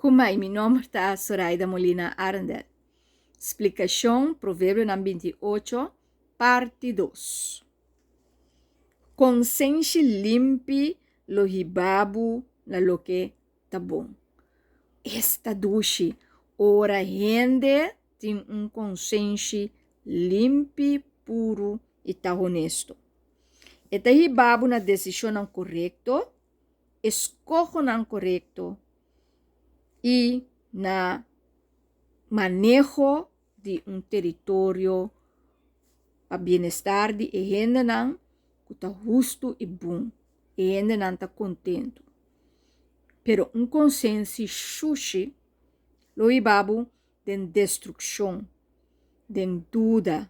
Kumai, meu nome é Zoraida Molina Arendel. Explicação, Provérbio 28, parte 2. Consciência limpe lo hibabu na lo que tá bom. Esta duche, ora rende tem consciência limpe, puro e tá honesto. Eta hibabu na decisão correto, escojo não correto e na manejo de território para bem-estar de gente não que está justo e bom, e gente não está contento. Pero consciência sushi lo ibabu de destruição, de dúvida,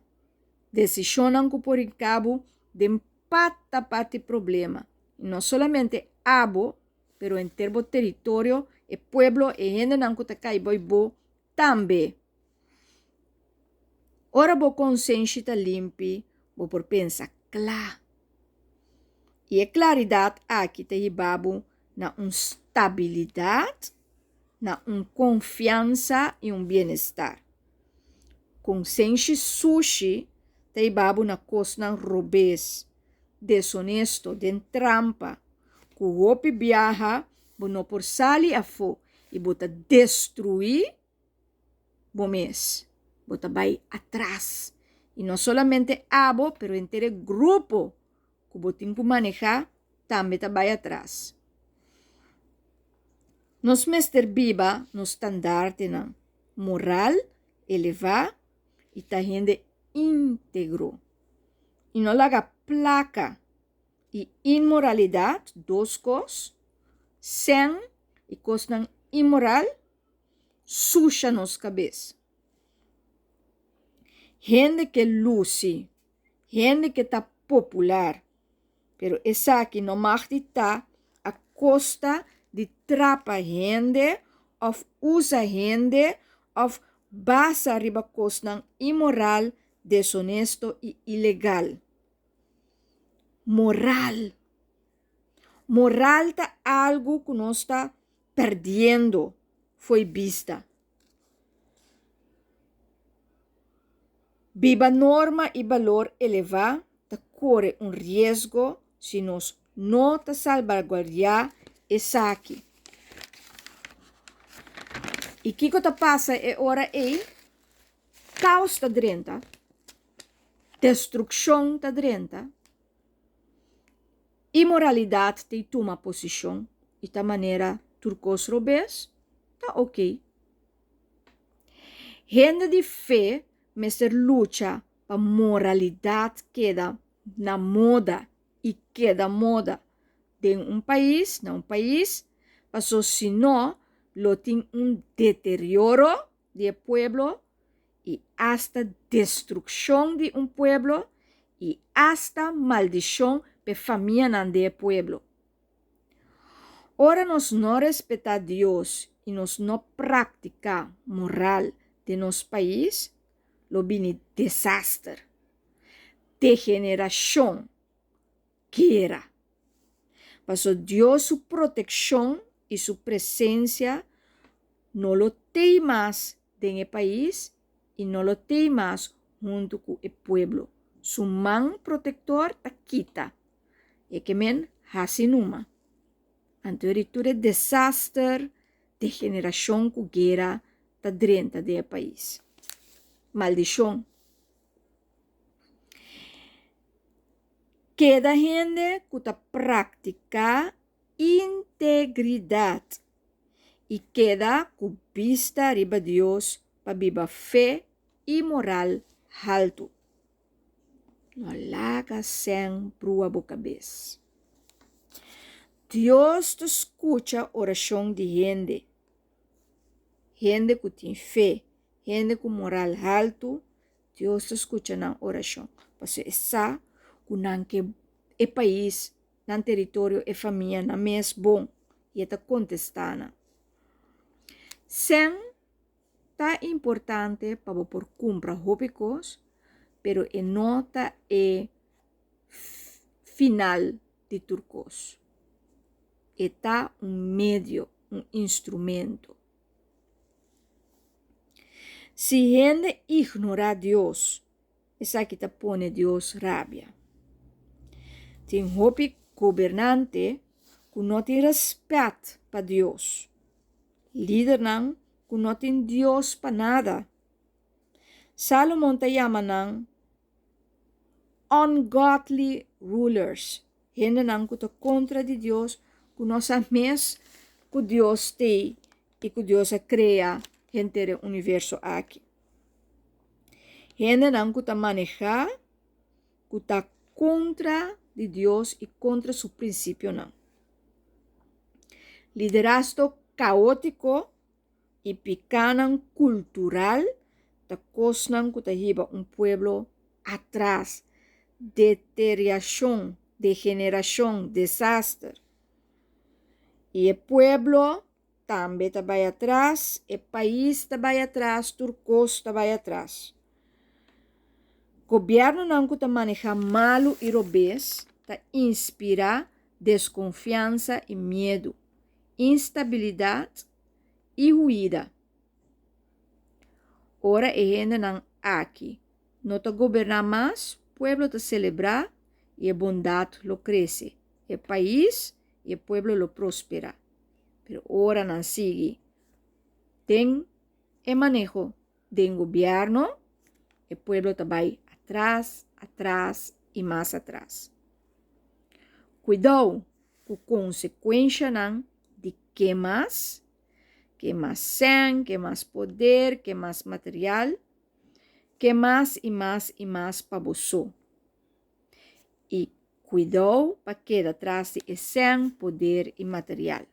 decisão não que por cabo de pata problema. E não solamente abo, pero em termo território e pueblo e gente não que está caibo também. Ora bo consciência está limpa, bo por pensar claro. E a claridade aqui está ibabu na estabilidade, na confiança e bem-estar. Consciência sushi está ibabu na coisa robês, desonesto, de trampa, que o hopi viaja, bo não por sair a fo e bota destruir bo mês. Bota vai atrás. E não solamente abo, pero inteiro grupo que botin que manejar, também tá vai atrás. Nos mester viva no standarte na moral elevar e tá gente íntegro. E não laga placa e imoralidade, dois coisas, sem e coisa imoral, suja nos cabeça. Gente que luce, gente que está popular, pero essa aqui não mag estar a costa de trapa gente, ou usa gente, ou basa arriba costa imoral, desonesto e ilegal. Moral tá algo que nós está perdendo, foi vista. Viva norma e valor elevado, te corre risco se nós não te salvaguardar essa aqui. E o que te passa é hora caos está dentro, destruição está dentro, imoralidade te toma posição e da maneira turcos robês, tá ok. Gente de fé Mester luta para moralidade queda na moda e queda moda de país, na país, passou se não, lo tem deterioro de pueblo e hasta destruição de pueblo e hasta maldição para família de pueblo. Ora nós não respetar Deus e nós não praticar moral de nosso país, lo vini desastre, degeneração, guerra. Passou Deus sua proteção e sua presença não lo tem mais no país e não lo tem mais junto com o pueblo. Su mão protetor ta quita. E que men hasinuma. Anterior desastre, degeneração com guerra ta dentro do país. Maldição. Queda gente que está praticar integridade e queda com vista arriba Deus para viver fé e moral alto. Não laga sem prua boca cabeça. Deus te escuta oração de gente. Gente que tem fé. Gente com moral alto, Deus te escuta na oração. Porque essa que o país, no território e família, na mês bom, e está contestando. Sem, tá importante para por comprar hópicos, pero a nota é final de turcos. Está medio, instrumento. Si gente ignora Deus, essa que te pone Deus rabia. Tem hopi governante que não tem respeito para Deus. Líder não que não tem Deus para nada. Salomon te chama não ungodly rulers. Gente não que te contra de Deus, que não sabe mesmo que Deus tem e que Deus cria gente do universo aqui. Gente não que te maneja, que está contra de Deus e contra seu princípio não. Liderazgo caótico e picanan cultural te cosnan que te lleva un pueblo atrás, deterioración, degeneración, desastre. Y el pueblo también te va atrás, el país te va atrás, turcos te va atrás. Gobierno não que te maneja malo e robês, te inspira desconfiança e medo, instabilidade e ruída. Ora é gente não aqui, não te governar mais, o pueblo te celebrar e a bondade lo cresce, o país e o pueblo lo prospera. Pero ora não sigue, tem o manejo de governo, o pueblo te vai atrás, atrás e mais atrás. Cuidado com consequência não de que mais sangue, que mais poder, que mais material, que mais e mais e mais para você. E cuidado para que atrás de sangue, poder e material.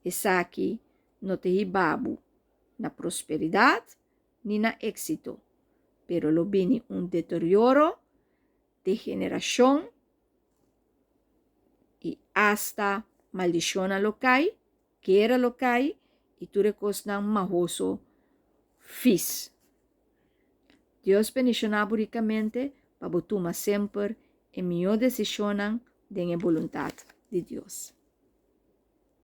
Essa aqui não te babo na prosperidade nem na êxito, pero lo viene un deterioro, degeneración y hasta maldición a lo que era lo que y tú recostas mahoso fis. Dios bendicionar ricamente para que tú siempre en mi decisión de la voluntad de Dios.